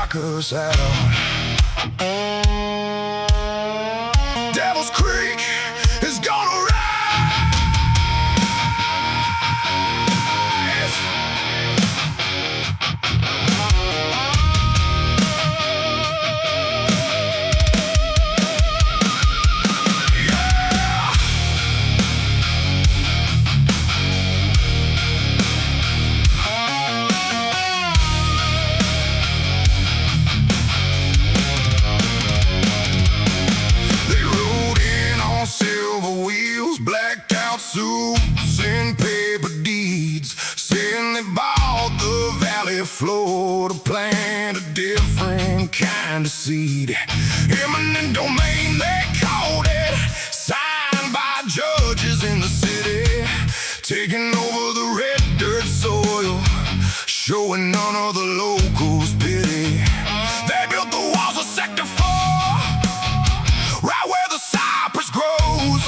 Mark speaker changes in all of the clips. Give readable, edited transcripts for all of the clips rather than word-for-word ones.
Speaker 1: knock us out. Devil's Creek is gonna rise. Yeah. They rode in on silver wheels, blacked out suits and paper deeds, saying they bought the valley floor to plant a different kind of seed. Eminent domain, they called it, signed by judges in the city, taking over the red dirt soil, showing none of the locals pity. They built the walls of Sector 4, right where the cypress grows.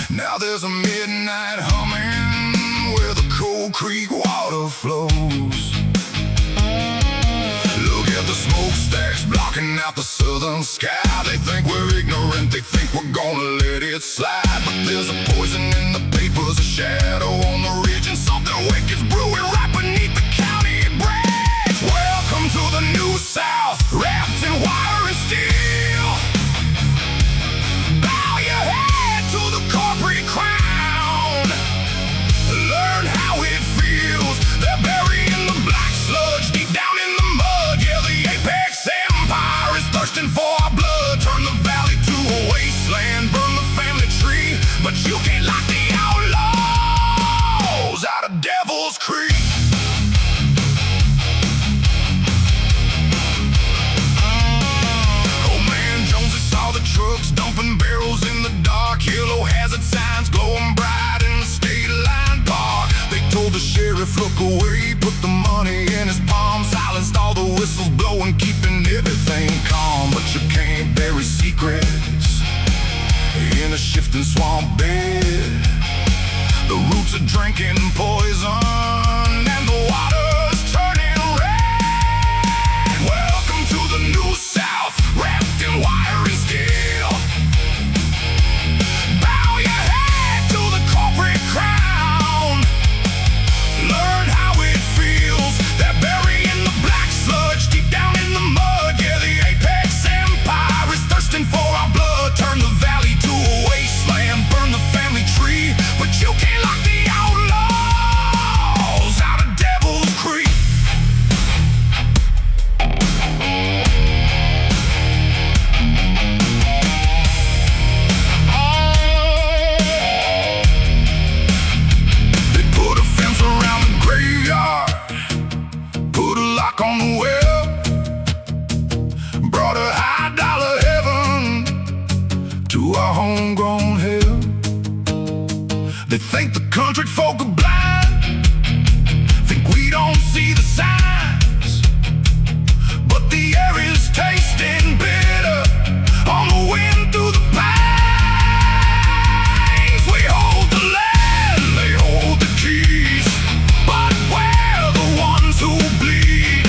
Speaker 1: Now there's a midnight humming where the Cold Creek water flows. Look at the smokestacks blocking out the southern sky. They think we're ignorant, they think we're gonna let it slide. But there's a poison in the papers, a shadow on the ridge, and something wicked's brewing right beneath the county bridge. Welcome to the New South, wrapped in wire and steel. Bow your head to the corporate crown. Learn how it feels. They're burying the black sludge deep down in the mud. Yeah, the Apex Empire is thirsting for our blood. Turn the valley to a wasteland, burn the family tree, but you can't lock the outlaws out of Devil's Creek. Old man Jonesy saw the trucks dumping barrels in the dark. Yellow hazard signs glowing bright in the state line park. They told the sheriff, look away, put the money in his palm, silenced all the whistles blowing, keeping everything calm. But you can't bury secrets in a shifting swamp bed. The roots are drinking poison and the water's turning red. Welcome to the New South, wrapped in wire and steel. Bow your head to the corporate crown. Learn how it feels. They're burying the black sludge deep down in the mud. Yeah, the Apex Empire is thirsting for our blood. Turn the valley to a wasteland, burn the family tree, but you can't lock the outlaws out of Devil's Creek. They put a fence around the graveyard, put a lock on the well, brought a high dollar heaven to our homegrown hell. They think the country folk are blind, think we don't see the signs, but the air is tasting bitter on the wind through the pines. We hold the land, they hold the keys, but we're the ones who bleed.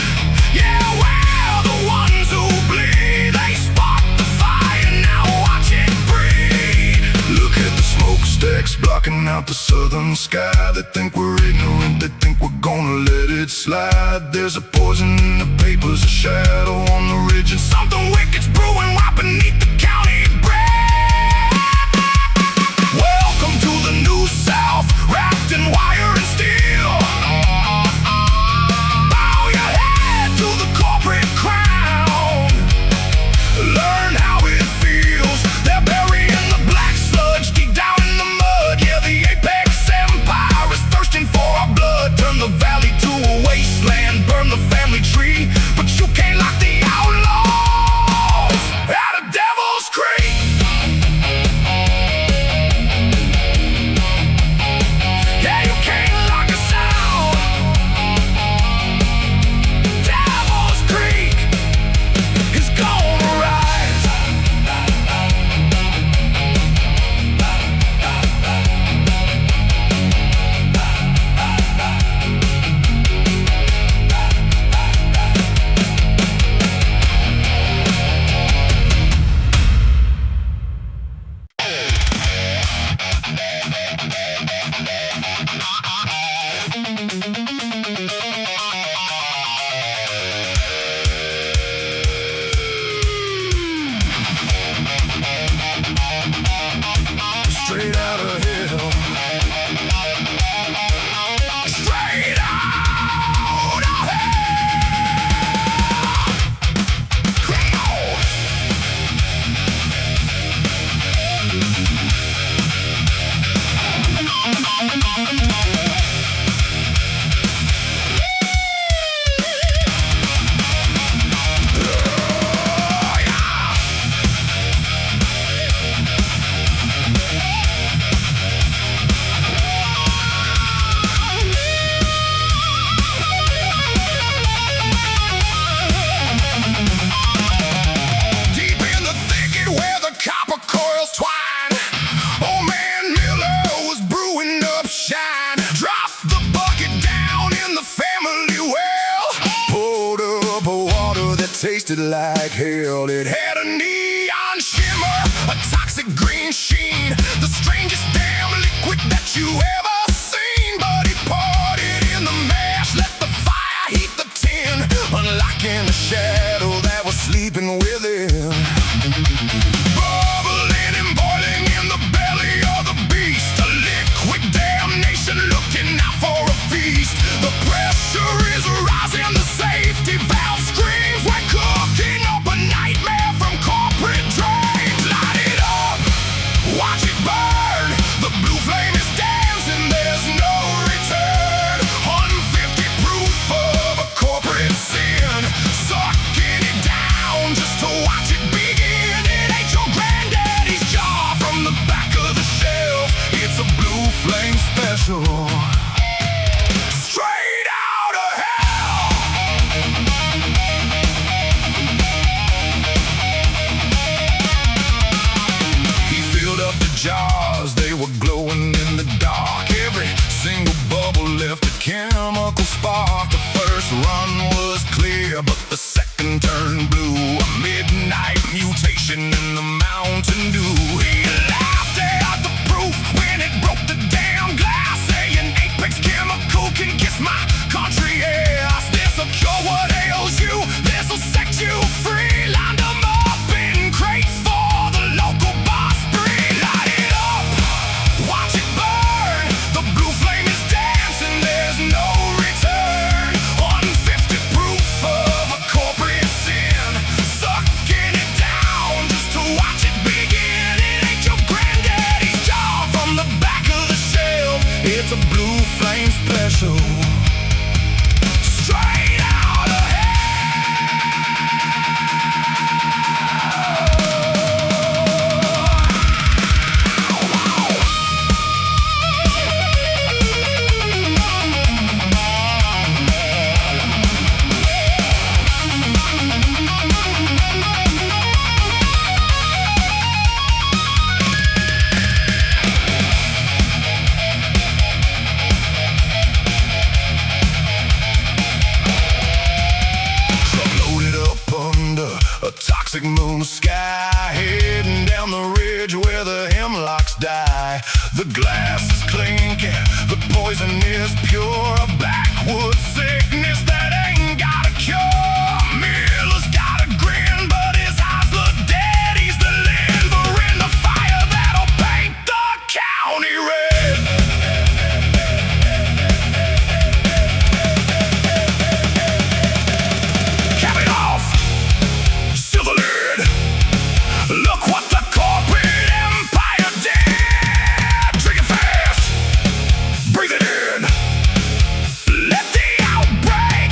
Speaker 1: Yeah, we're the ones who bleed. They spark the fire, now watch it breathe. Look at the smokestacks blocking out the southern sky. They think we're ignorant, they think we're gonna let it slide. There's a poison in the papers, a shadow on the ridge, and something wicked's brewing right beneath the county bridge. Welcome to the New South, wrapped in wire and steel. Bow your head to the corporate crown. Learn how it feels. They're burying the black sludge deep down in the mud. Yeah, the Apex Empire is thirsting for our blood. Turn the valley to a wasteland, burn the family tree, but you can't lock the outlaws out of Devil's tasted like hell. It had a neon shimmer, a toxic green sheen, the strangest damn liquid that you ever seen. But he poured it in the mash, let the fire heat the tin, unlocking the shadow that was sleeping within. Bubbling and boiling in the belly of the beast, a liquid damnation looking out for a feast. The pressure is rising, the safety valve screams. We're cooking up a nightmare from corporate drains. Light it up, watch it burn. The blue flame is dancing, there's no return. 150 proof of a corporate sin, sucking it down just to watch it begin. It ain't your granddaddy's jar from the back of the shelf, it's a blue flame special. Straight out of hell. He filled up the jars, they were glowing in the dark. Every single bubble left a chemical spark. The first run was clear, but the second turned blue. A midnight mutation in the Mountain Dew. He laughed at the proof when it broke the damn glass, saying Apex Chemical can kiss my country ass. This'll cure what ails you, this'll set you free. Lined them up in crates for the local bar spree. Light it up, watch it burn. The blue flame is dancing, there's no return. 150 proof of a corporate sin, sucking it down just to watch it begin. It ain't your granddaddy's jar from the back of the shelf, it's a blue flame special. Straight out of hell. A toxic moon sky, heading down the ridge where the hemlocks die. The glass is clinking, the poison is pure. A backwood sickness that ain't got a cure. Miller's got a grin, but his eyes look dead. He's delivering the fire that'll paint the county red. Cap it off, seal the lid. Look what the corporate empire did. Drink it fast, breathe it in. Let the outbreak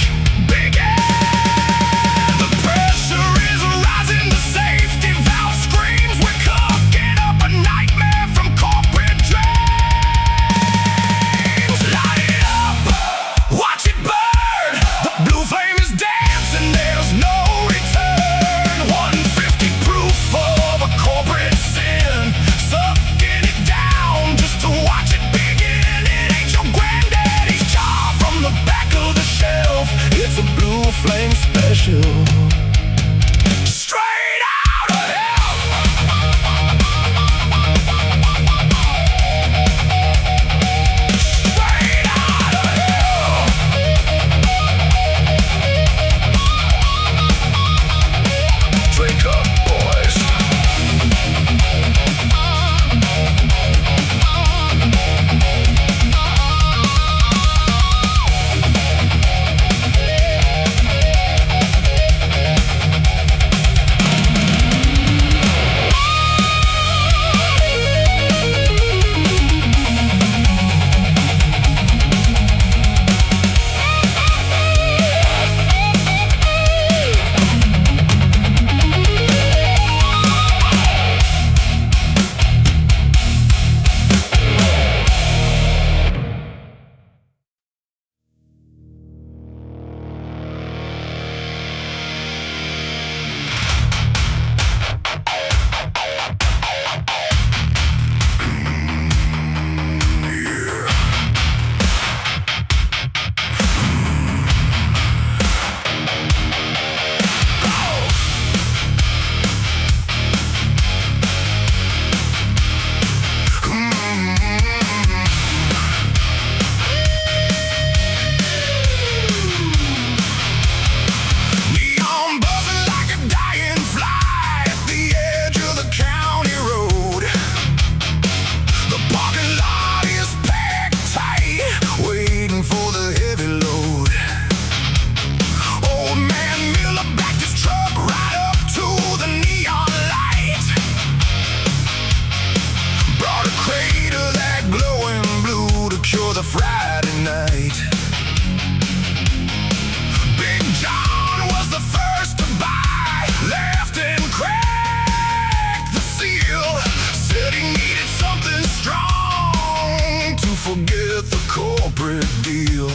Speaker 1: forget the corporate deal.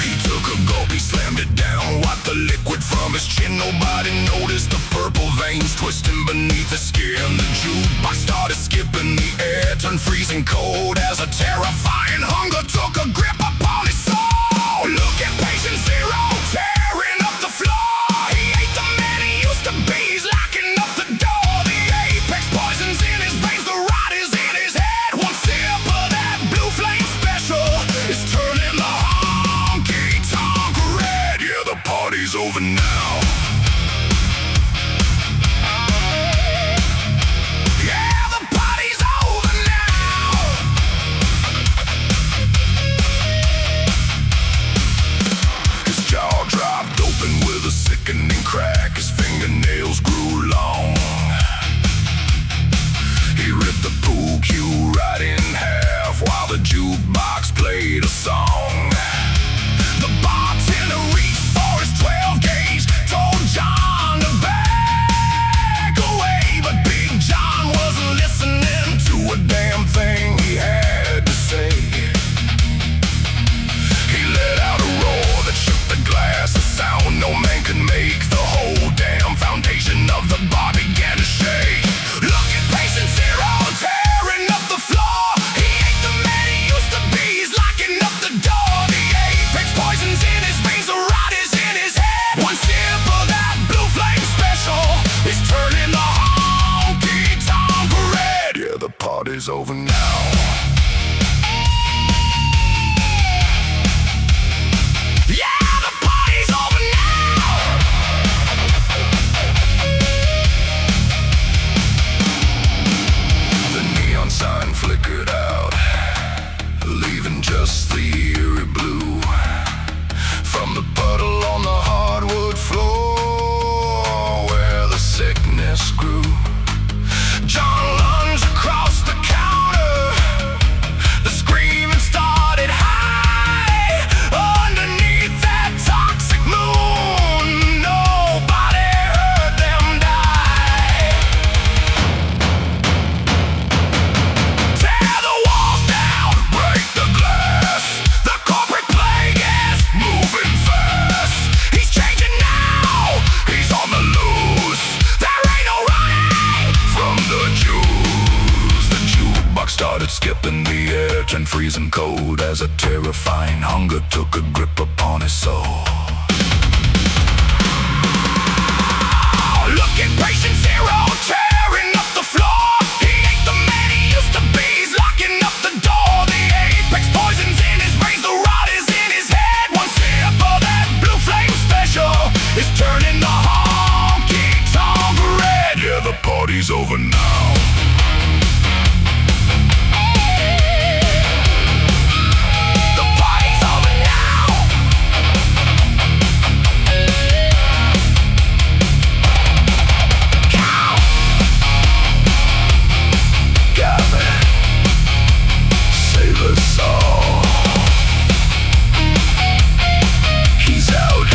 Speaker 1: He took a gulp, he slammed it down, wiped the liquid from his chin. Nobody noticed the purple veins twisting beneath the skin. The jukebox started skipping, the air turned freezing cold as a terrifying hunger took a grip upon his soul. Look at patient zero, tearing up the floor. He ain't the man he used to be, he's locking up the door. The apex poison's in his veins, the rot is in his head. One sip of that blue flame special is turning the honky-tonk red. Yeah, the party's over now. Yeah, the party's over now. His jaw dropped open with a sickening crack. His fingernails grew long. He ripped the pool cue right in half while the jukebox played a song. The bartender reached for his 12 gauge, told John to back away, but Big John wasn't listening to a damn thing he had to say. He let out a roar that shook the glass, a sound no man could make. The whole damn foundation of the bar began to shake. Look at patient zero, tearing up the floor. He ain't the man he used to be, he's locking up the door. The apex poison's in his veins, the rot is in his head. One sip of that blue flame special is turning the honky-tonk red. Yeah, the party's over now. Yeah, the party's over now. The neon sign flickered out, leaving just the eerie blue from the puddle on the hardwood floor where the sickness grew. John lunged across the counter. The screaming started high underneath that toxic moon. Nobody heard them die. Tear the walls down, break the glass. The corporate plague is moving fast. He's changing now, he's on the loose. There ain't no running from the Jews. The jukebox started skipping, the air turned freezing cold as a terrifying hunger took a grip upon his soul. Look at patient zero, tearing up the floor. He ain't the man he used to be, he's locking up the door. The apex poison's in his veins, the rot is in his head. One sip of that blue flame special is turning the honky-tonk red. Yeah, the party's over now. The party's over now. Cow. Gavin, save us all. He's out.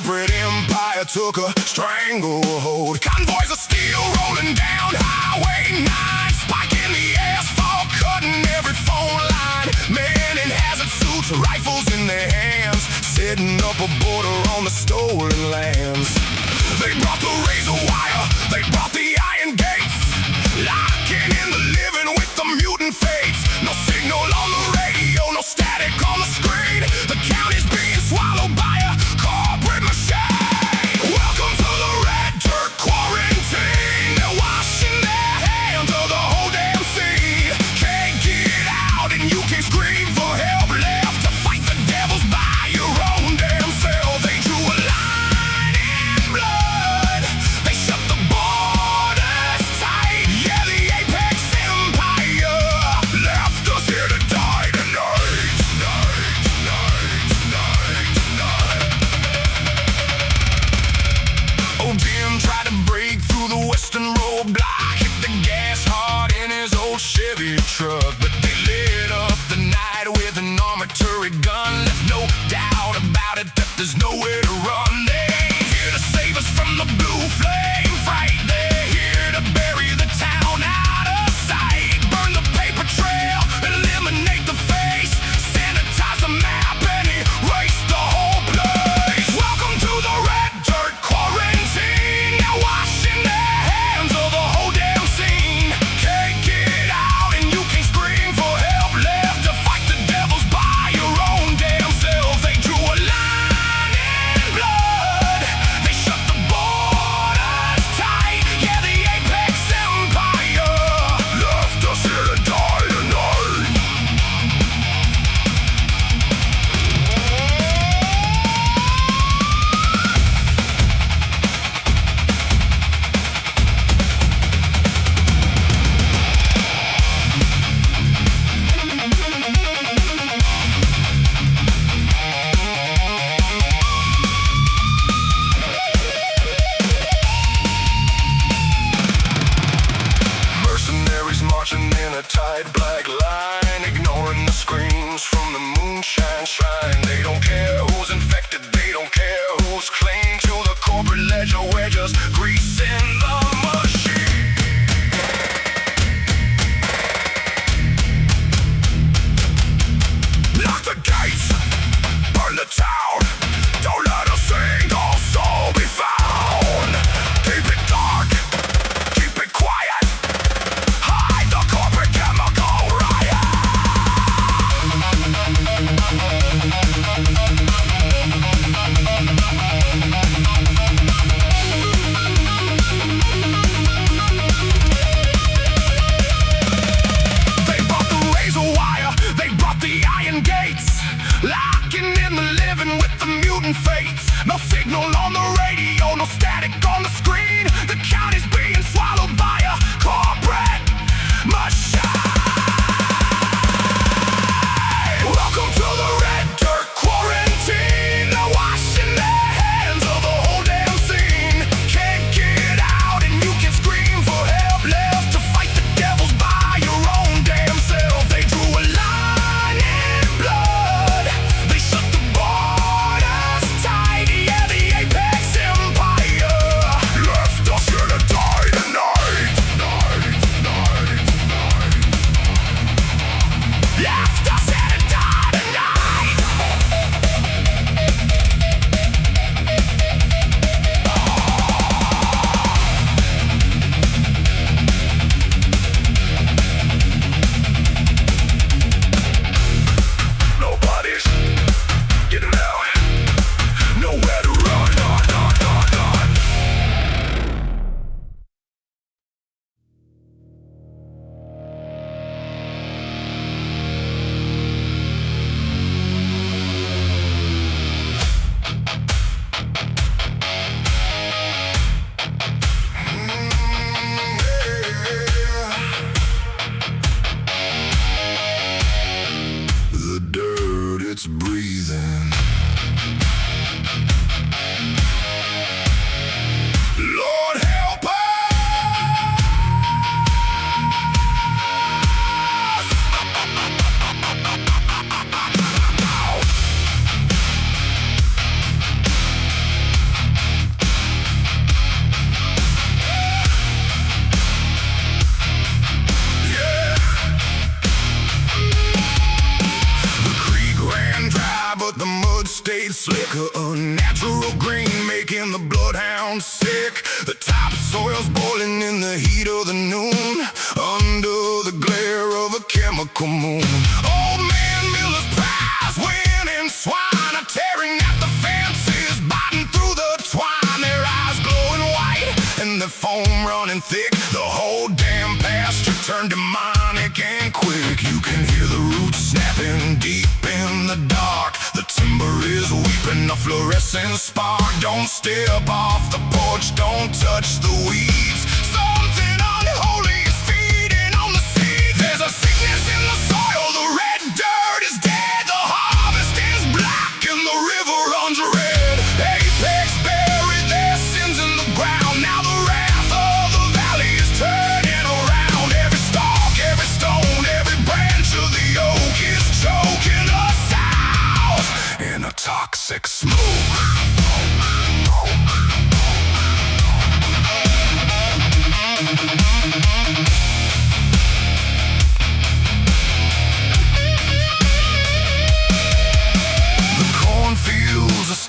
Speaker 1: corporate empire took a stranglehold. Convoys of steel rolling down Highway 9, spiking the asphalt, cutting every phone line. stolen lands. They brought the razor wire, they brought the iron gates, locking in the living with the mutant fates. No signal on the radio, no static on the screen. The count is being swallowed by a corporate machine. Welcome to the red dirt quarantine. They're washing their hands of the whole damn scene. Can't get out and you can scream for help. Left to fight the devils by your own damn self. They drew a line in blood. They shut the borders tight. Yeah, the Apex Empire left us here to die tonight. Old Jim tried to break through the western roadblock, hit the gas hard in his old Chevy truck, but they lit up the night with an armory gun. Left no doubt about it that there's nowhere to run. They ain't here to save us from the blue flame fright. They're here to bury the town out of sight. Burn the paper trail, eliminate the face, sanitize the map and erase the whole place. Welcome to the red dirt quarantine. Now washing their hands of the whole damn scene. Can't get out and you can scream for help. Left to fight the devils by your own damn self. They drew a line in blood. They shut the borders tight. Yeah, the Apex Empire left us here to die tonight. Mercenaries marching in a tight black line, ignoring the screams from the Moonshine shrine. They don't care who's infected, they don't care who's clinging to the corporate ledger. We're just greasing the machine. Lock the gates, burn the town. Don't let a single soul be found. Keep it dark, keep it quiet. Hide the corporate chemical riot. They brought the razor wire, they brought the iron gates, locking in the living with the mutant fates. No signal on the radio, no static on the screen. The count is being swallowed by a corporate machine. Welcome to the red dirt quarantine. They're washing their hands of the whole damn scene. Can't get out and you can scream for help. Left to fight the devils by your own damn self. They drew a line in blood. They shut the borders tight. Yeah, the Apex Empire left us here to die tonight. Left us here to die tonight. Nobody's getting out. Nowhere to run. The dirt, it's breathing. Lord help us. Yeah. The Kree Grand Dragon stayed slicker, a natural green making the bloodhound sick. The topsoil's boiling in the heat of the noon, under the glare of a chemical moon. Old man Miller's prize, winning swine are tearing at the fences, biting through the twine. Their eyes glowing white and the foam running thick. The whole damn pasture turned demonic and quick. You can hear the roots snapping deep in the dark. The timber is weeping a fluorescent spark. Don't step off the porch, don't touch the weeds. Something unholy is feeding on the seeds. There's a sickness in the soil, the red dirt is dead. The harvest is black and the river runs red. Apex buried their sins in the ground. Now the wrath of the valley is turning around. Every stalk, every stone, every branch of the oak is choking us out in a toxic smoke.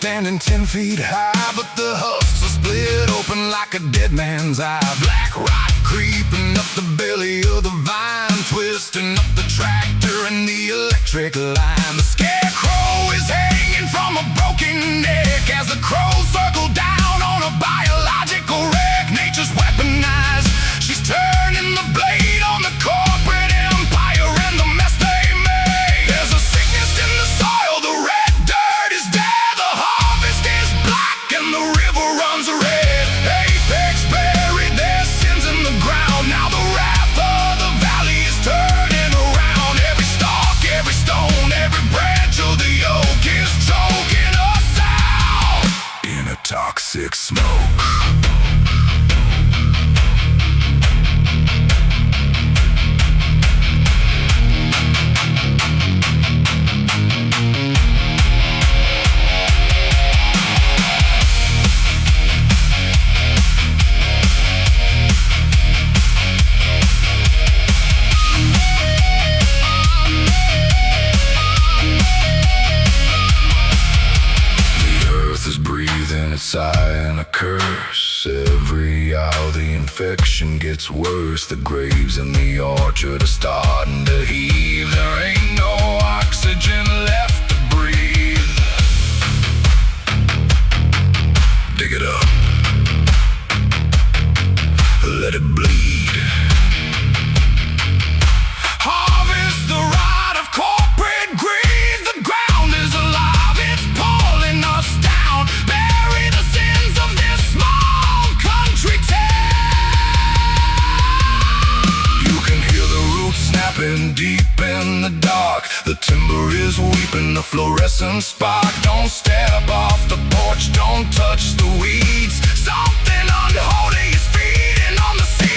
Speaker 1: Standing 10 feet high, but the husks are split open like a dead man's eye. Black rot creeping up the belly of the vine, twisting up the tractor and the electric line. The scarecrow is hanging from a broken neck as the crows circle down on a biological wreck. Nature's weaponized, she's turning the blade on the corporate empire and the mess they made. There's a sickness in the soil, the red dirt is dead. The river runs red. Apex buried their sins in the ground. Now the wrath of the valley is turning around. Every stalk, every stone, every branch of the oak is choking us out in a toxic smoke. It's sighing a curse. Every hour the infection gets worse. The graves in the orchard are starting to heave. There ain't no oxygen left to breathe. Dig it up, let it bleed. Harvest the rot of corporate greed. The ground is alive, it's pulling us down. Bury the sins of this small country town. You can hear the roots snapping deep in the dark. The timber is weeping a fluorescent spark. Don't step off the porch, don't touch the weeds. Something unholy is feeding on the seed.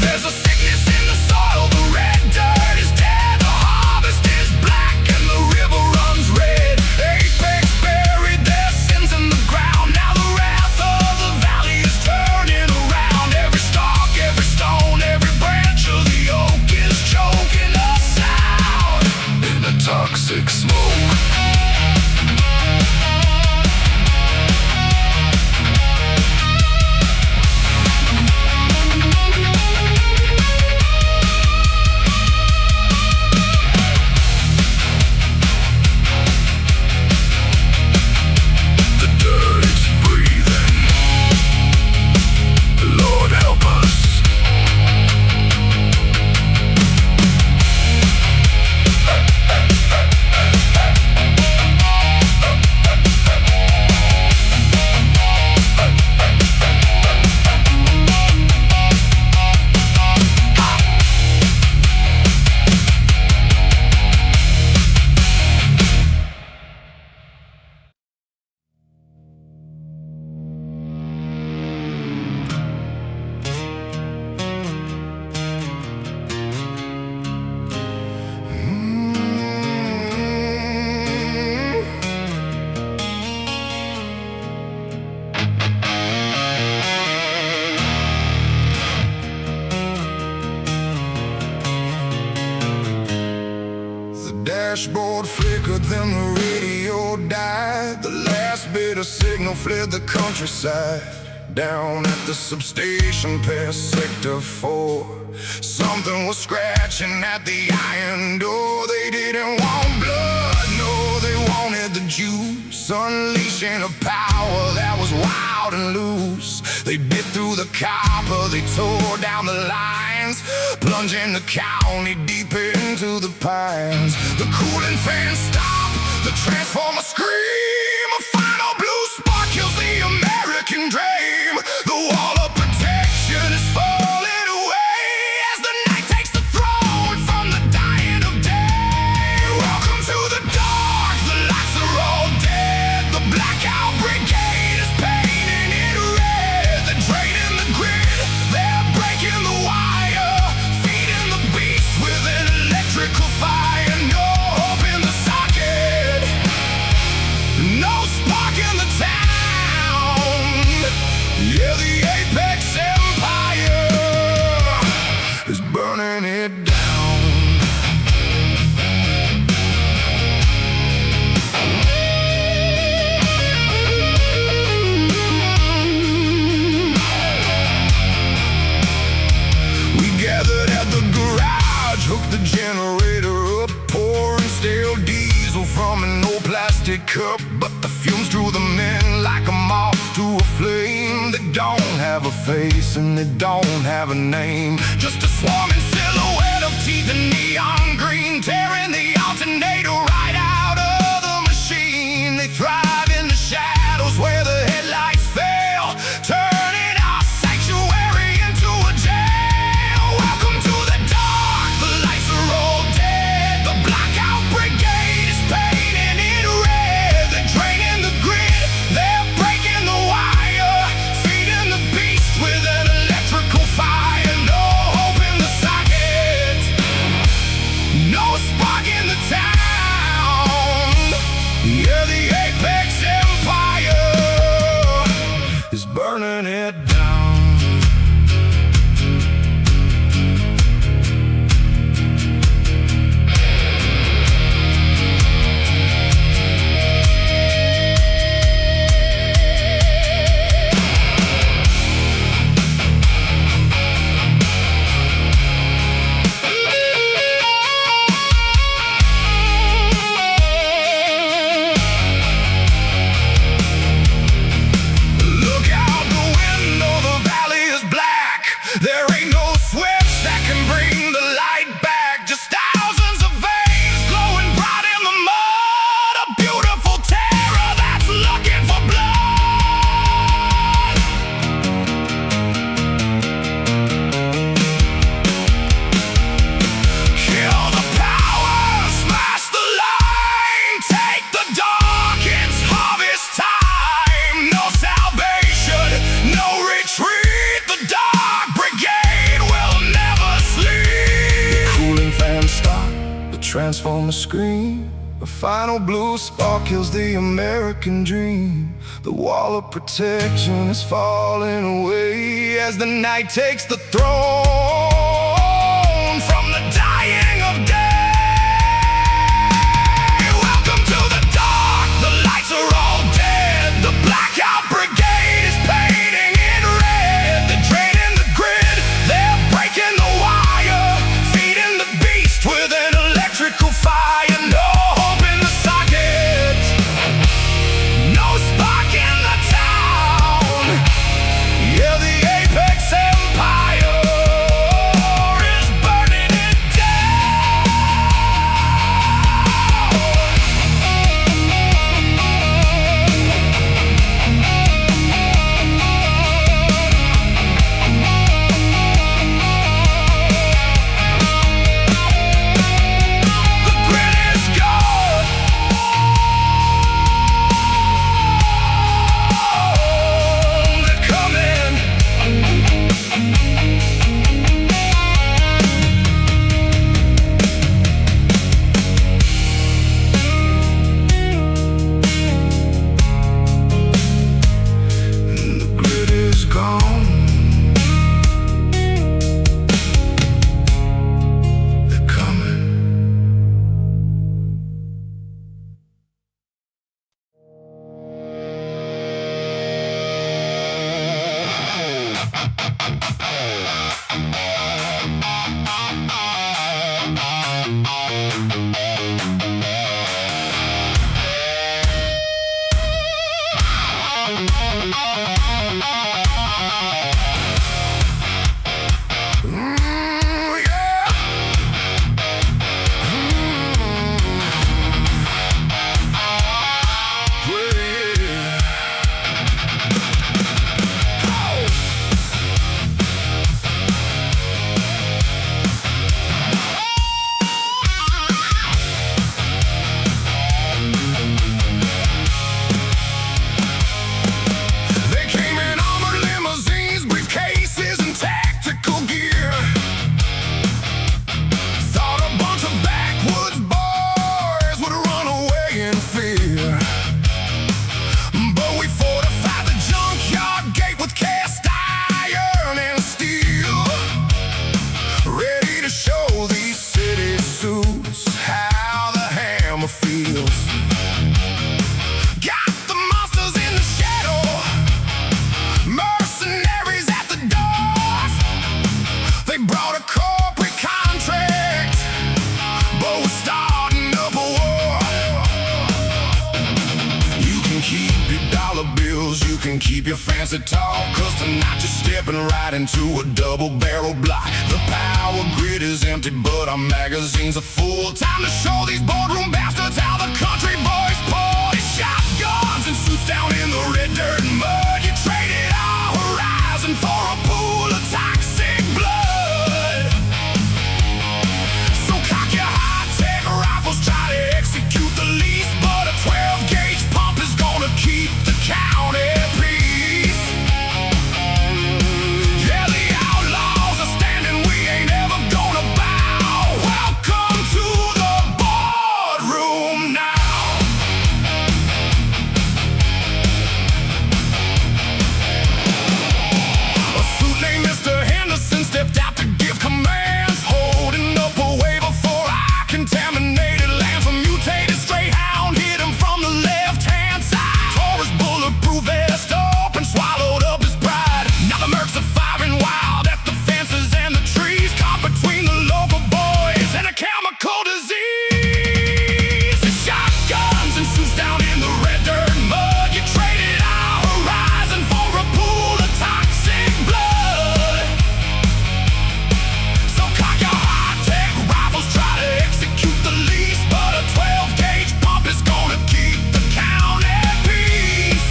Speaker 1: There's a sickness in the soil, the red dirt is dead. The harvest is black and the river runs red. Apex buried their sins in the ground. Now the wrath of the valley is turning around. Every stalk, every stone, every branch of the oak is choking us out in a toxic smoke. dashboard flickered, then the radio died. The last bit of signal fled the countryside. Down at the substation past Sector 4, something was scratching at the iron door. They didn't want blood, no, they wanted the juice, unleashing a power that was wild and loose. They bit through the copper, they tore down the lines, plunging the county deep into the pines. The cooling fans stop, the transformer scream, a final blue spark kills the American dream. The wall of protection is falling away as the night takes the throne from the dying of day. Welcome to the dark, the lights are all dead. The blackout brigade is painting it red. They're draining the grid, they're breaking the wire, feeding the beast with an electrical fire. No hope in the socket, no spark in the town. Yeah, the Apex Empire is burning it down. We gathered at the garage, hooked the generator up, pouring stale diesel from an old plastic cup. But the fumes drew the men like a moth to a flame. They don't have a face and they don't have a name, just a swarming silhouette of teeth in neon green, tearing the alternator right out of the machine. They thrive in the shadows where the headlights fail, turning our sanctuary into a jail. Welcome to the dark, the lights are all dead. The blackout brigade is painting it red. They're draining the grid, they're breaking the wire, feeding the beast with an electrical fire. No hope in the socket, no spark in the town. Yeah, the Apex Empire is burning it down. Look out the window, the valley is black. There ain't no switch that can bring the light back. Just thousands of veins glowing bright in the mud. A beautiful terror that's looking for blood. Kill the power, smash the line, take the dark, it's harvest time. No salvation, no retreat. The dark brigade will never sleep. Cooling fans stop, the transformer scream, a final blue spark kills the American dream. The wall of protection is falling away as the night takes the throne from the dying of day. Welcome to the dark, the lights are all dead. The blackout brigade is painting it red. They're draining the grid, they're breaking the wire, feeding the beast with an electrical fire. No hope in the socket, no spark in the town. Yeah, the Apex Empire fancy talk, cause tonight you're stepping right into a double barrel block. The power grid is empty, but our magazines are full. Time to show these boardroom bastards how the country boys pull. Shotguns and suits down in the red dirt and mud. You traded our horizon for a pool of toxic blood. So cock your high-tech rifles, try to execute the lease, but a 12-gauge pump is gonna keep the county peace. Yeah, the outlaws are standing, we ain't ever gonna bow. Welcome to the boardroom now. A suit named Mr. Henderson stepped out to give commands, holding up a waiver for our contaminated lands. A mutated stray hound hit him from the left-hand side, tore his bulletproof vest up and swallowed up his pride. Now the mercs are firing wild at the fences and the trees, caught between the local boys and a chemical disease. The shotguns and suits down in the red dirt and mud. You traded our horizon for a pool of toxic blood. So cock your high-tech rifles, try to execute the lease, but a 12-gauge pump is gonna keep the county peace.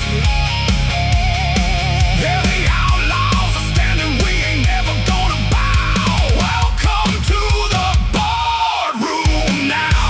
Speaker 1: Yeah, the outlaws are standing, we ain't never gonna bow. Welcome to the boardroom now.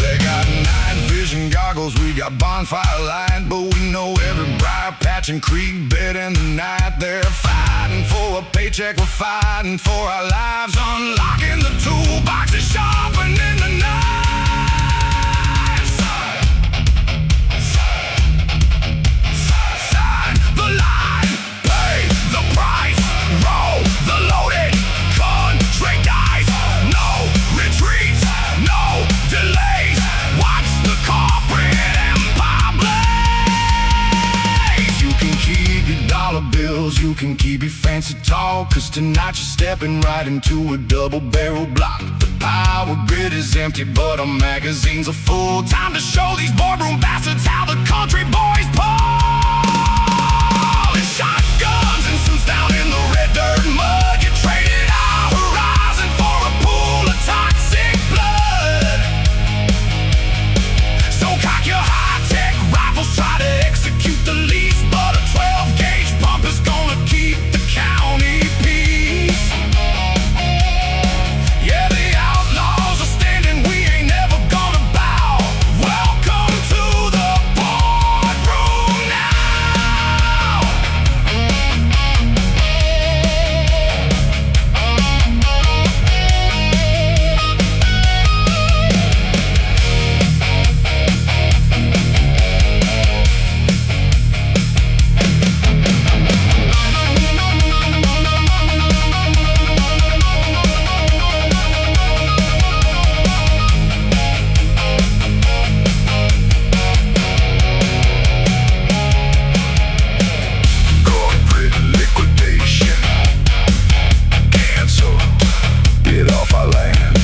Speaker 1: They got night vision goggles, we got bonfire light, but we know every briar patch and creek bed in the night. They're fighting for a paycheck, we're fighting for our lives, unlocking the toolboxes, sharpening the knives. Sign the line, pay the price, roll the loaded contract dice. No retreats, no delays. Watch the corporate empire blaze. You can keep your dollar bills, you can keep your fancy talk, cause tonight you're stepping right into a double barrel block. The power grid is empty, but our magazines are full. Time to show these boardroom bastards how the country boys pull. And shotguns and suits down in the red dirt and mud. You traded our horizon for a pool of toxic blood. So cock your high-tech rifles, try to execute the lease, but a 12-gauge pump is gonna keep the county peace. Yeah, the outlaws are standing, we ain't never gonna bow. Welcome to the boardroom now. Corporate liquidation, cancel, get off our land.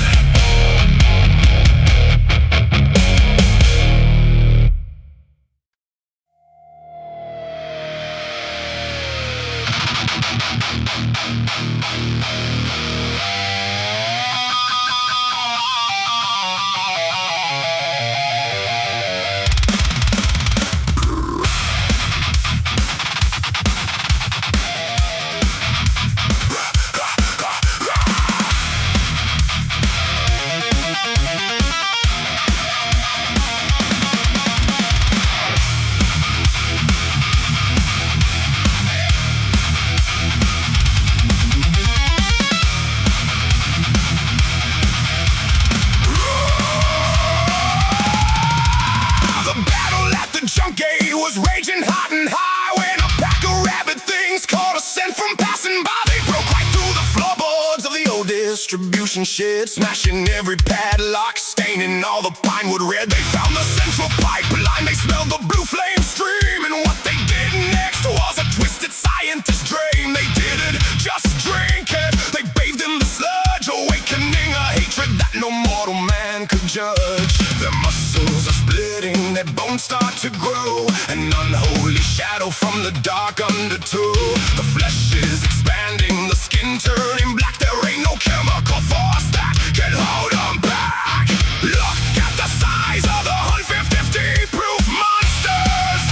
Speaker 1: distribution shed, smashing every padlock, staining all the pine wood red. They found the central pipeline, they smelled the blue flame stream, and what they did next was a twisted scientist dream. They didn't just drink it, they bathed in the sludge, awakening a hatred that no mortal man could judge. Their muscles are splitting, their bones start to grow, an unholy shadow from the dark undertow. The flesh is expanding, the skin turning black. There ain't no chemical force that can hold them back. Look at the size of the 150 proof monsters,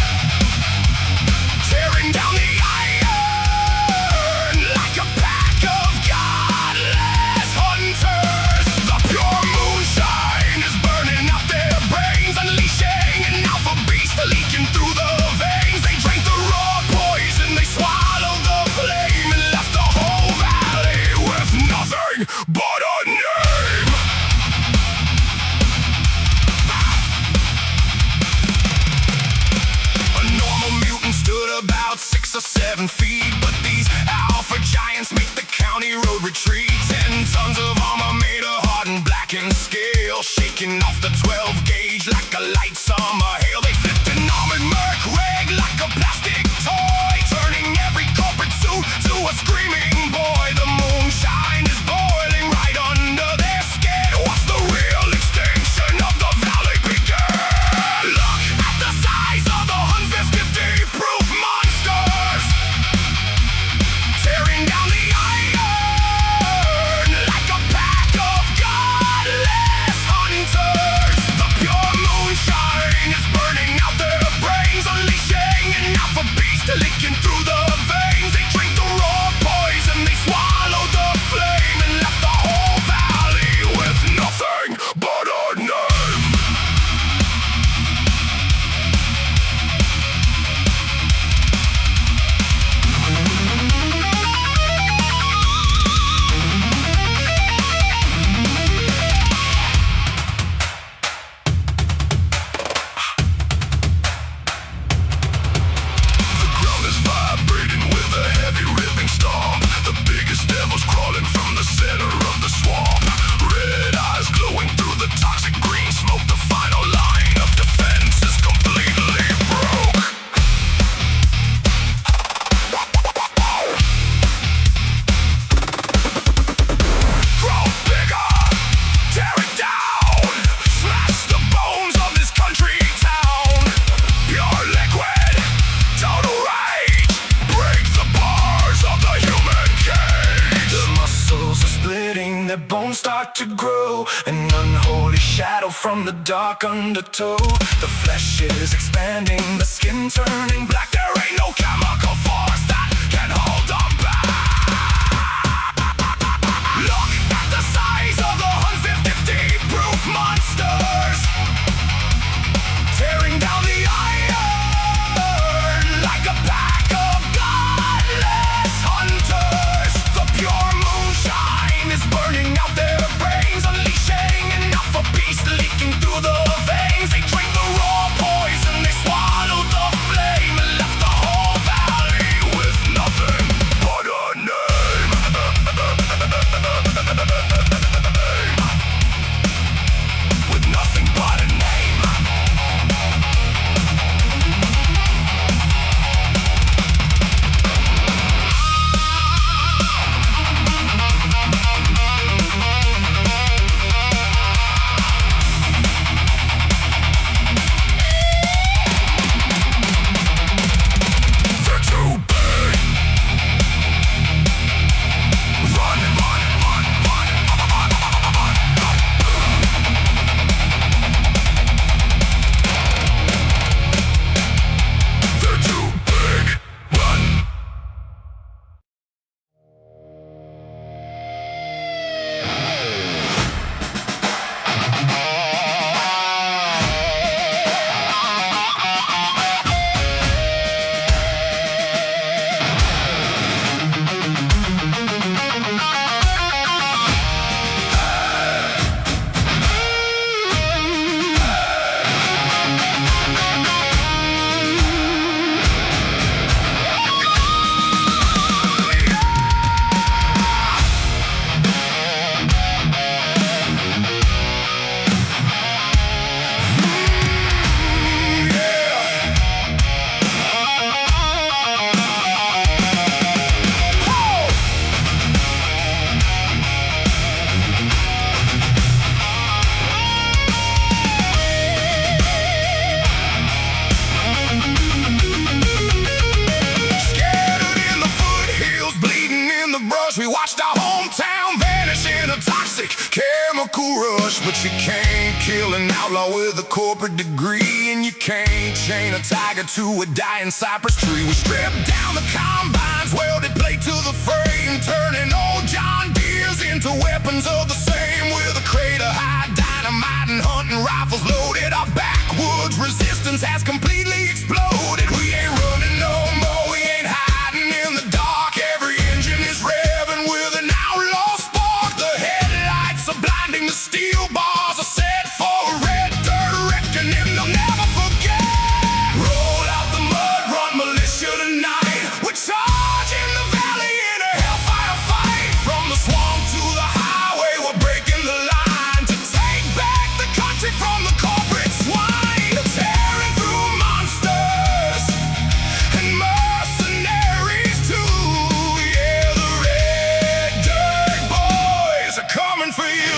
Speaker 1: tearing down the iron like a pack of godless hunters. The pure moonshine is burning out their brains, unleashing an alpha beast leaking through the veins. They drank the raw poison, they swallowed the flame, and left the whole valley with nothing but a name. A normal mutant stood about 6 or 7 feet, but these alpha giants make the county road retreat. 10 tons of armor made of hardened blackened scale, shaking off the 12 gauge like a light summer hail. They flipped an armored merc rag like a plastic toy, turning every corporate suit to a screaming boy. The moonshine is boiling right under their skin. What's the real extinction of the valley begin? Look at the size of the 150 proof monsters, tearing down the iron like a pack of godless hunters. The pure moonshine is burning out their brains, unleashing an alpha beast leaking through the veins. They drank the raw poison, they swallowed the flame, and left the whole valley with nothing but a name. The ground is vibrating with a heavy ripping stomp. The biggest devils crawling from the center of the swamp. Red eyes glowing through the toxic green smoke. The final line of defense is completely broke. Grow bigger, tear it down, smash the bones of this country town. Pure liquid, total rage, break the bars of the human cage. The muscles are splitting, their bones start to grow, an unholy shadow from the dark undertow. The flesh is expanding, the skin turning black. There ain't no chemical force that can hold them back. Look at the size of the 150 proof monsters, tearing down the iron like a pack of godless hunters. The pure moonshine is burning out their brains, unleashing an alpha beast leaking through the veins. They drank the raw poison, they swallowed the flame, and left the whole valley with nothing the brush. We watched our hometown vanish in a toxic chemical rush. But you can't kill an outlaw with a corporate degree, and you can't chain a tiger to a dying cypress tree. We stripped down the combines, welded plate to the frame, turning old John Deere's into weapons of the same. With a crate of high dynamite and hunting rifles loaded, our backwoods resistance has completely exploded. We ain't running no more, we ain't hiding in the dark. Every engine is revving with an outlaw spark. The headlights are blinding, the steel bars are set for a red dirt reckoning they'll never forget. Roll out the mud, run militia tonight. We're charging the valley in a hellfire fight. From the swamp to the highway, we're breaking the line to take back the country from the corporate swine. Tearing through monsters and mercenaries too. Yeah, the red dirt boys are coming for you.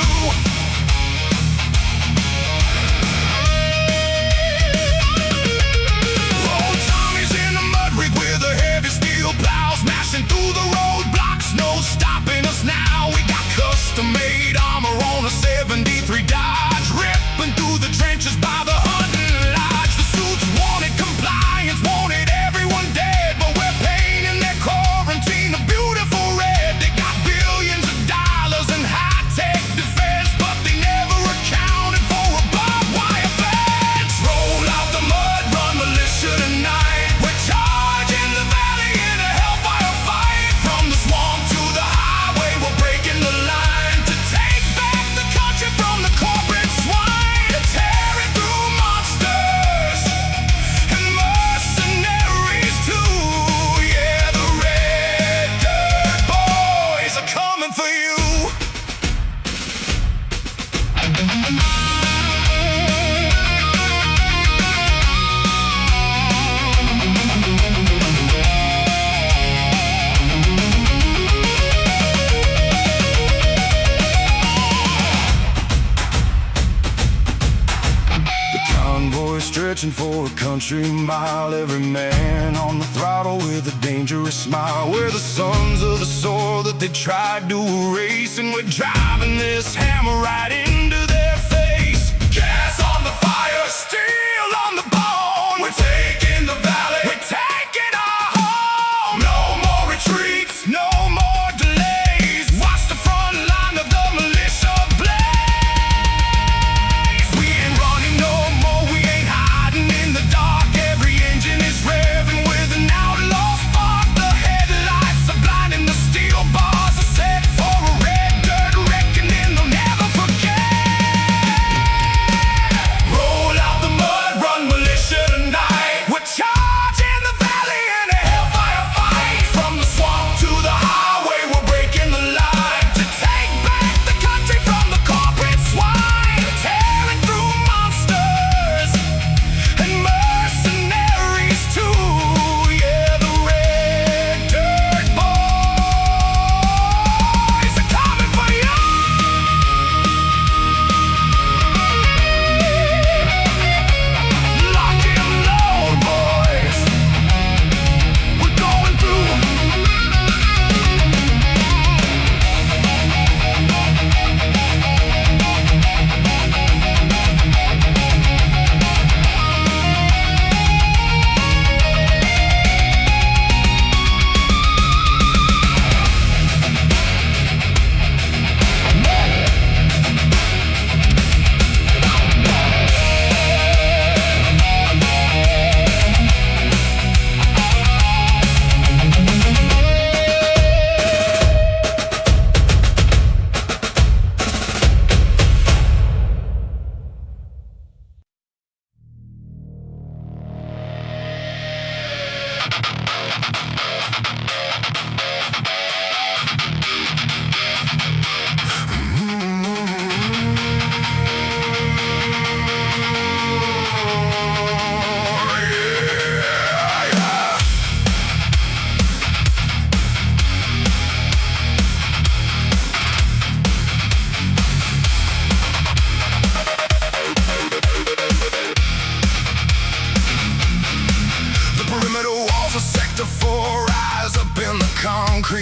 Speaker 1: Old Tommy's in the mud rig with a heavy steel plow, smashing through the roadblocks, no stopping us now. We got custom-made armor on a 73 Dodge, ripping through the trenches by the hunting lodge. The suits wanted compliance, wanted everyone dead, but we're painting their quarantine a beautiful red. They got billions of dollars in high-tech defense, but they never accounted for a barbed wire fence. Roll out the mud, run militia tonight. We're charging the valley in a hellfire fight. From the swamp to the highway, we're breaking the line to take back the country from the corporate swine. Tearing through monsters and mercenaries too. Yeah, the red dirt boys are coming for you. The convoy stretching for a country mile, every man on the throttle with a dangerous smile. We're the sons of the soil that they tried to erase, and we're driving this hammer right into their face. Gas on the fire, steel on the bone. We're taking the valley, we're taking our home. No more retreats, no more delays. Watch the front line of the militia blaze. We ain't running no more, we ain't hiding in the dark. Every engine is revving with an outlaw spark. The headlights are blinding, the steel bars are set for a red dirt reckoning they'll never forget. Roll out the mud, run militia tonight.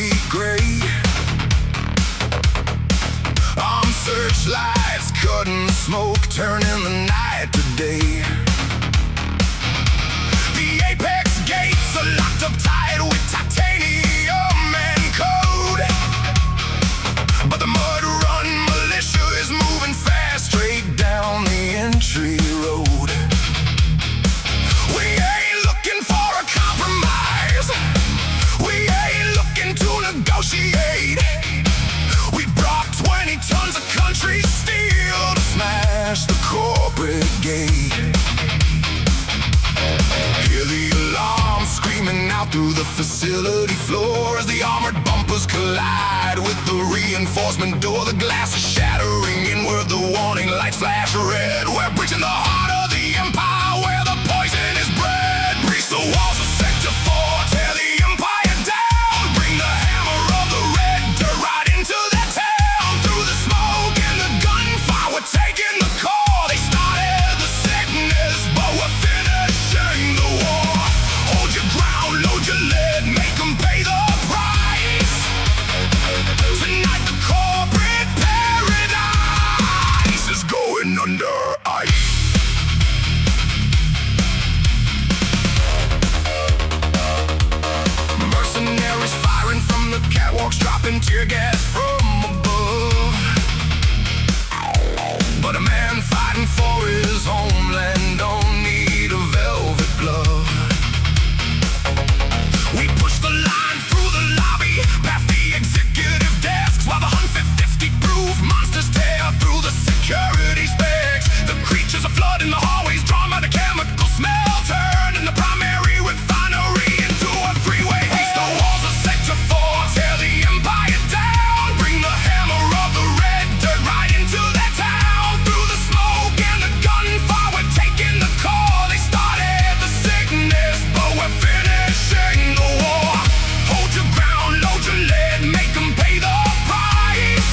Speaker 1: concrete gray. Armed searchlights cutting smoke, turning the night to day. The Apex gates are locked up tight with titanium and code. But the mud run militia is moving fast straight down the entry road. We ain't looking for a compromise. We ain't looking to negotiate. We brought 20 tons of country steel to smash the corporate gate. Hear the alarm screaming out through the facility floor as the armored bumpers collide with the reinforcement door. The glass is shattering inward, the warning lights flash red. We're breaching the heart of the empire where the poison is bred. Breach the walls of Sector 4, tear the empire down. Bring the hammer of the red dirt right into that town. Through the smoke and the gunfire, we're taking the core. They started the sickness, but we're finishing the war. Hold your ground, load your lead, make them pay the price. Tonight the corporate paradise is going under ice. Mercenaries firing from the catwalks, dropping tear gas from above. But a man fighting for his homeland don't need a velvet glove. We push the line through the lobby, past the executive desks, while the 150-proof monsters tear through the security specs. The creatures are flooding the hallways, drawn by the chemical smell, turning the primary refinery into a three-way. Breach the walls of Sector 4, tear the empire down. Bring the hammer of the red dirt right into that town. Through the smoke and the gunfire, we're taking the core. They started the sickness, but we're finishing the war. Hold your ground, load your lead, make them pay the price.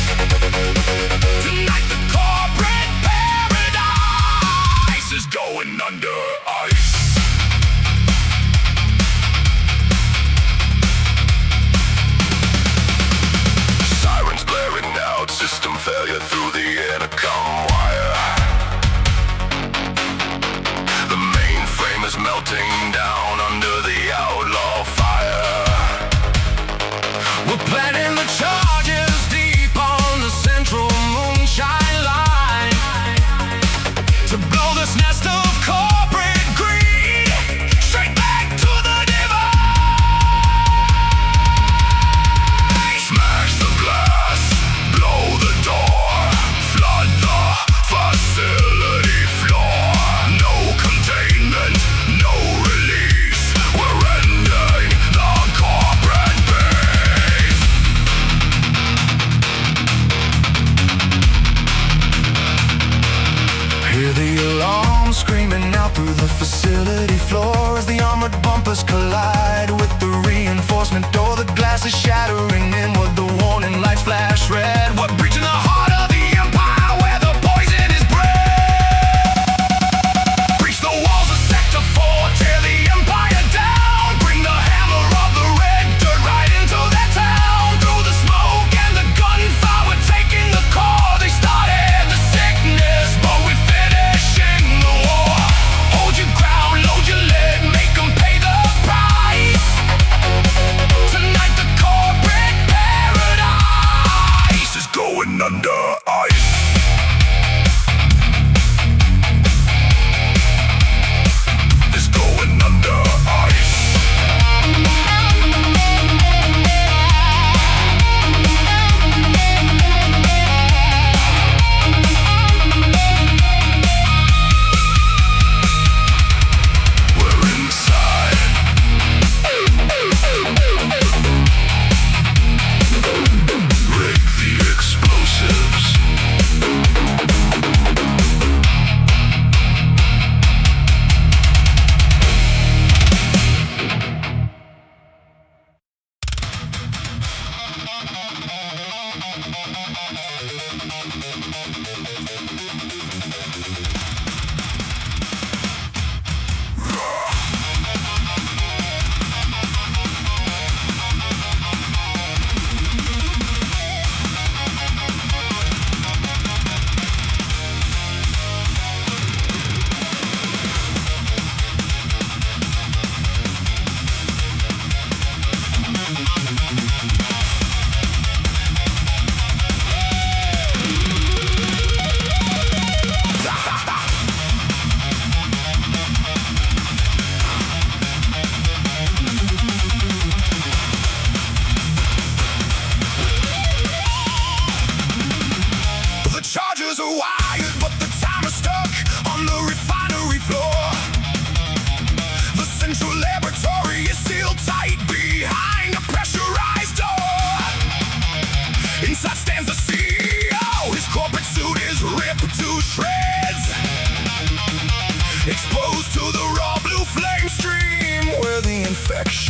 Speaker 1: Tonight the corporate paradise is going under ice. Sirens blaring out, system failure through the intercom wire. The mainframe is melting down under the outlaw fire. We're planting the charges deep on the central moonshine line to blow this nest of corporate greed straight back to the device. Smash the glass, blow the door, flood the facility floor. No containment, no release. We're ending the corporate base. Hear the alarm screaming out through the facility floor as the armored bumpers collide with the reinforcement door. The glass is shattering inward, the warning lights flash red. We're breaching the heart of the empire where the poison is bred. Breach the walls of Sector 4, tear the empire down. Bring the hammer of the red dirt right into that town. Through the smoke and the gunfire, we're taking the core. They started the sickness, but we're finishing the war. Hold your ground, load your lead, make them pay the price.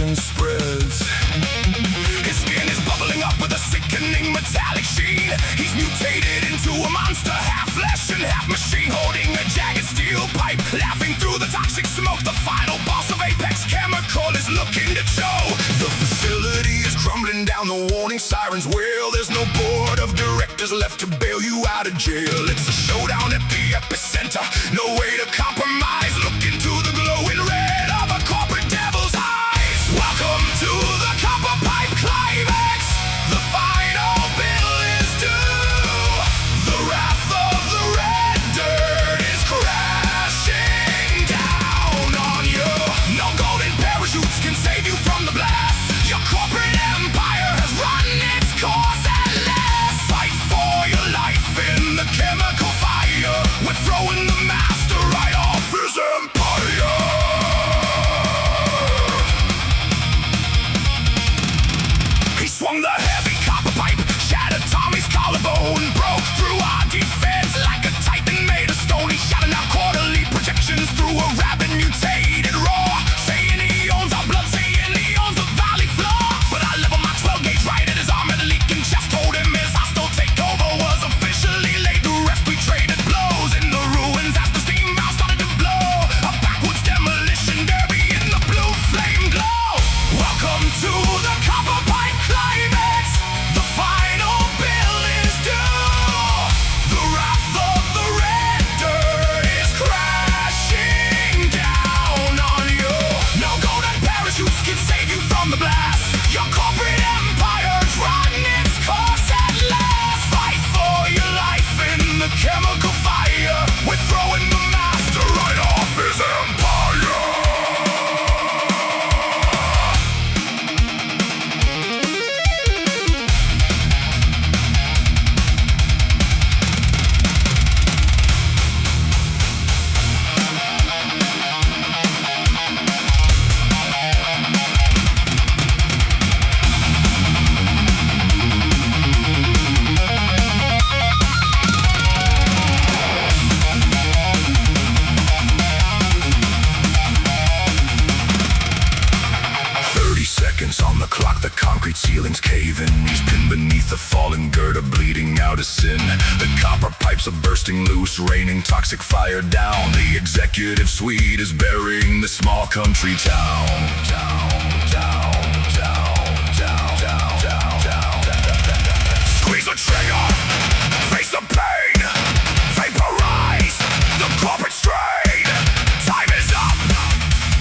Speaker 1: mutation spreads. His skin is bubbling up with a sickening metallic sheen. He's mutated into a monster, half flesh and half machine, holding a jagged steel pipe, laughing through the toxic smoke. The final boss of Apex Chemical is looking to show. The facility is crumbling down, the warning sirens wail. There's no board of directors left to bail you out of jail. It's a showdown at the epicenter, no way to compromise. Look into the glowing red of a corporate devil's eyes. Welcome to the copper pipe climax. The final bill is due. The wrath of the red dirt is crashing down on you. No golden parachutes can save you from the blast. Your corporate empire has run its course at last. Fight for your life in the chemical fire. We're throwing the master right off his empire. He swung the heavy copper pipe, shattered Tommy's collarbone, broke through our defense like a titan made of stone. He shouted out quarterly projections through a rabid mutated roar, saying he owns our blood, saying he owns the valley floor. But I leveled my 12 gauge right at his armor leaking chest, told him his hostile takeover was officially laid to rest. We traded blows in the ruins as the steam valve started to blow, a backwards demolition derby in the blue flame glow. Welcome to the copper pipe climax. The final bill is due. The wrath of the red dirt is crashing down on you. No golden parachutes can save you from the blast. Your corporate empire's run its course at last. Fight for your life in the chemical fire. We're throwing the master right off his empire. 30 seconds on the clock, the concrete ceiling's caving. He's pinned beneath the fallen girder, bleeding out his sin. The copper pipes are bursting loose, raining toxic fire down. The executive suite is burying the small country town. Squeeze the trigger, face the pain, vaporize the corporate strain. Time is up,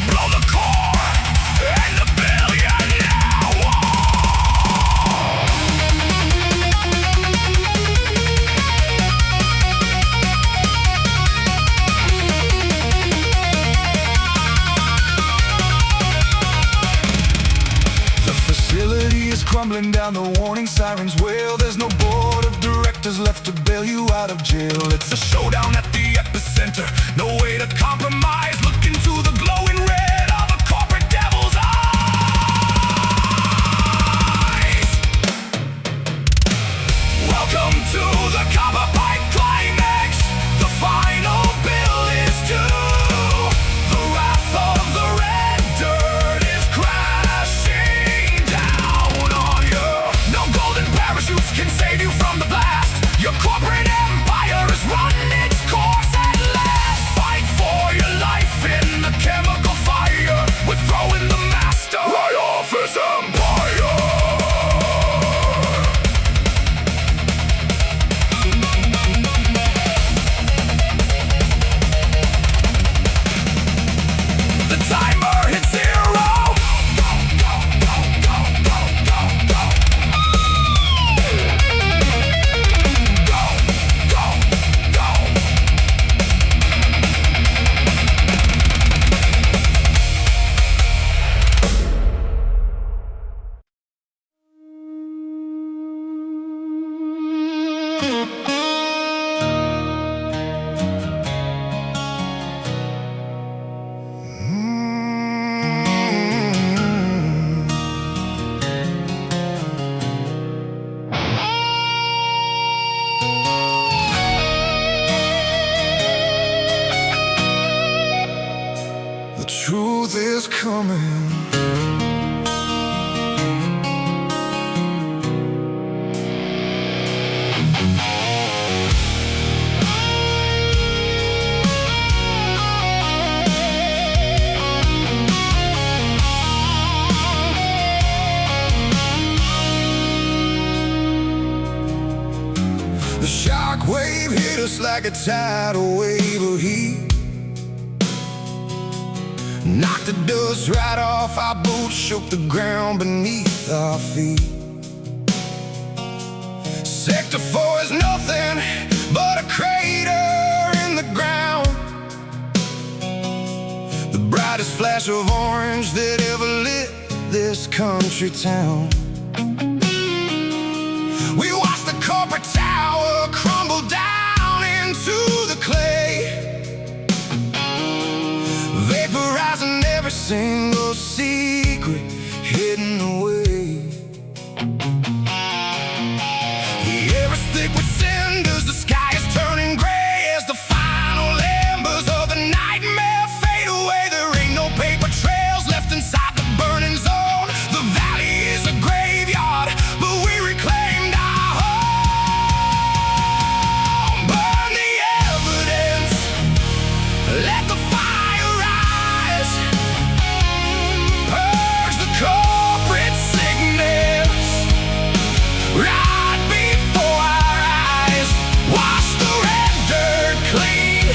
Speaker 1: blow the core, and the billion now. The facility is crumbling down, the warning sirens wail. There's no board of directors left to bail you out of jail. It's a showdown at the epicenter, no way to compromise. Look into the glowing red of a corporate devil's eyes. Welcome to the copper pipe climax. The final bill is due. The wrath of the red dirt is crashing down on you. No golden parachutes can save you from the blast. Your corporate empire has run its course at last. Fight for your life in the chemical fire. We're throwing the master right off his empire. The timer hits 0. The truth is coming. The shock wave hit us like a tidal wave of heat. Knocked the dust right off our boots, shook the ground beneath our feet. Sector 4 is nothing but a crater in the ground, the brightest flash of orange that ever lit this country town. We watched the corporate tower crumble down into the clay, vaporizing every single secret hidden away. The air is thick with cinders, the sky is turning gray as the final embers of the nightmare fade away. There ain't no paper trails left inside the burning zone. The valley is a graveyard, but we reclaimed our home. Burn the evidence, let the fire rise, purge the corporate sickness right before our eyes. Wash the red dirt clean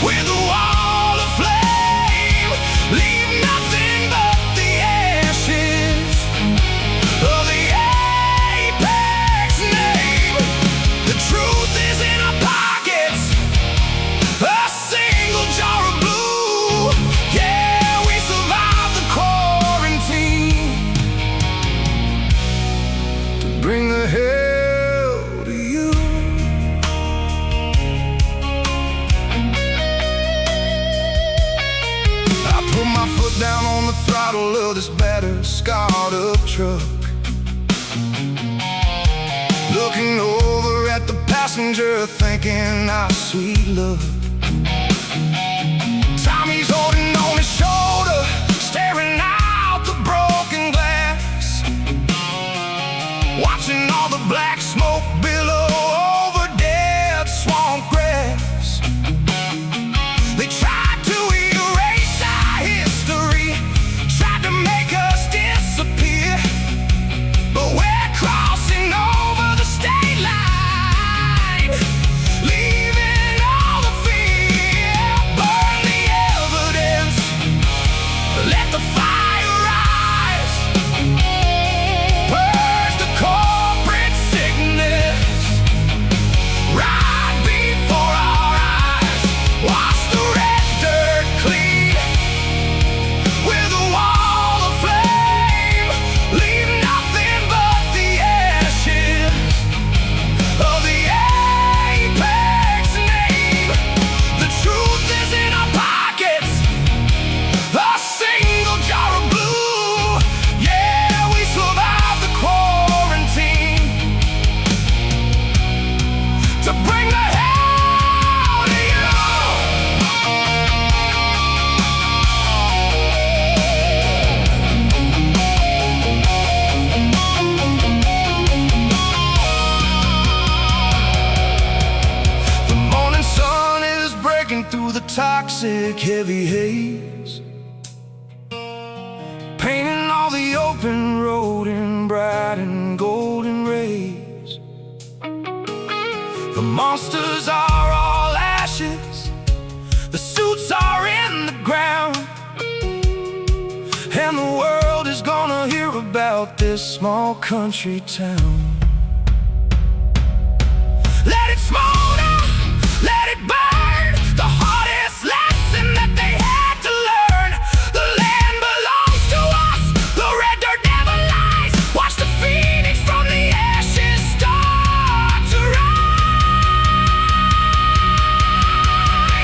Speaker 1: with a wall of flame. Leave nothing but the ashes of the Apex name. The truth is in our pockets, a single jar of blue. Yeah, we survived the quarantine to bring the hell to you. I put my foot down on the throttle of this battered, scarred up truck, looking over at the passenger, thinking our sweet love. Tommy's holding on his shoulder, staring out the broken glass, watching all the black smoke billow over dead swamp grass. They tried to erase our history, tried to make us disappear, but we're crossing over the state line, leaving all the fear. Burn the evidence, let the fire rise, purge the corporate sickness right before our eyes. Wash the red dirt clean with a wall of flame. Leave nothing but the ashes of the Apex name. The truth is in our pockets, a single jar of blue. Yeah, we survived the quarantine to bring the hell to you. The morning sun is breaking through the toxic heavy haze, painting all the open road in bright and golden rays. The monsters are all ashes, the suits are in the ground, and the world is gonna hear about this small country town. Let it smolder, let it burn, the hardest lesson that they had to learn. The land belongs to us, the red dirt never lies. Watch the phoenix from the ashes start to rise.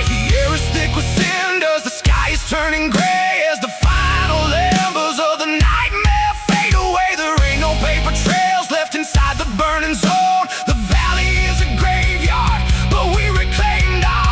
Speaker 1: The air is thick with cinders, the sky is turning gray as the final embers of the nightmare fade away. There ain't no paper trails left inside the burning zone. The valley is a graveyard, but we reclaimed our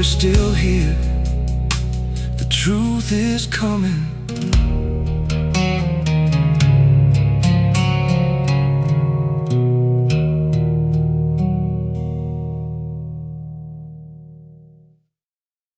Speaker 1: we're still here. The truth is coming.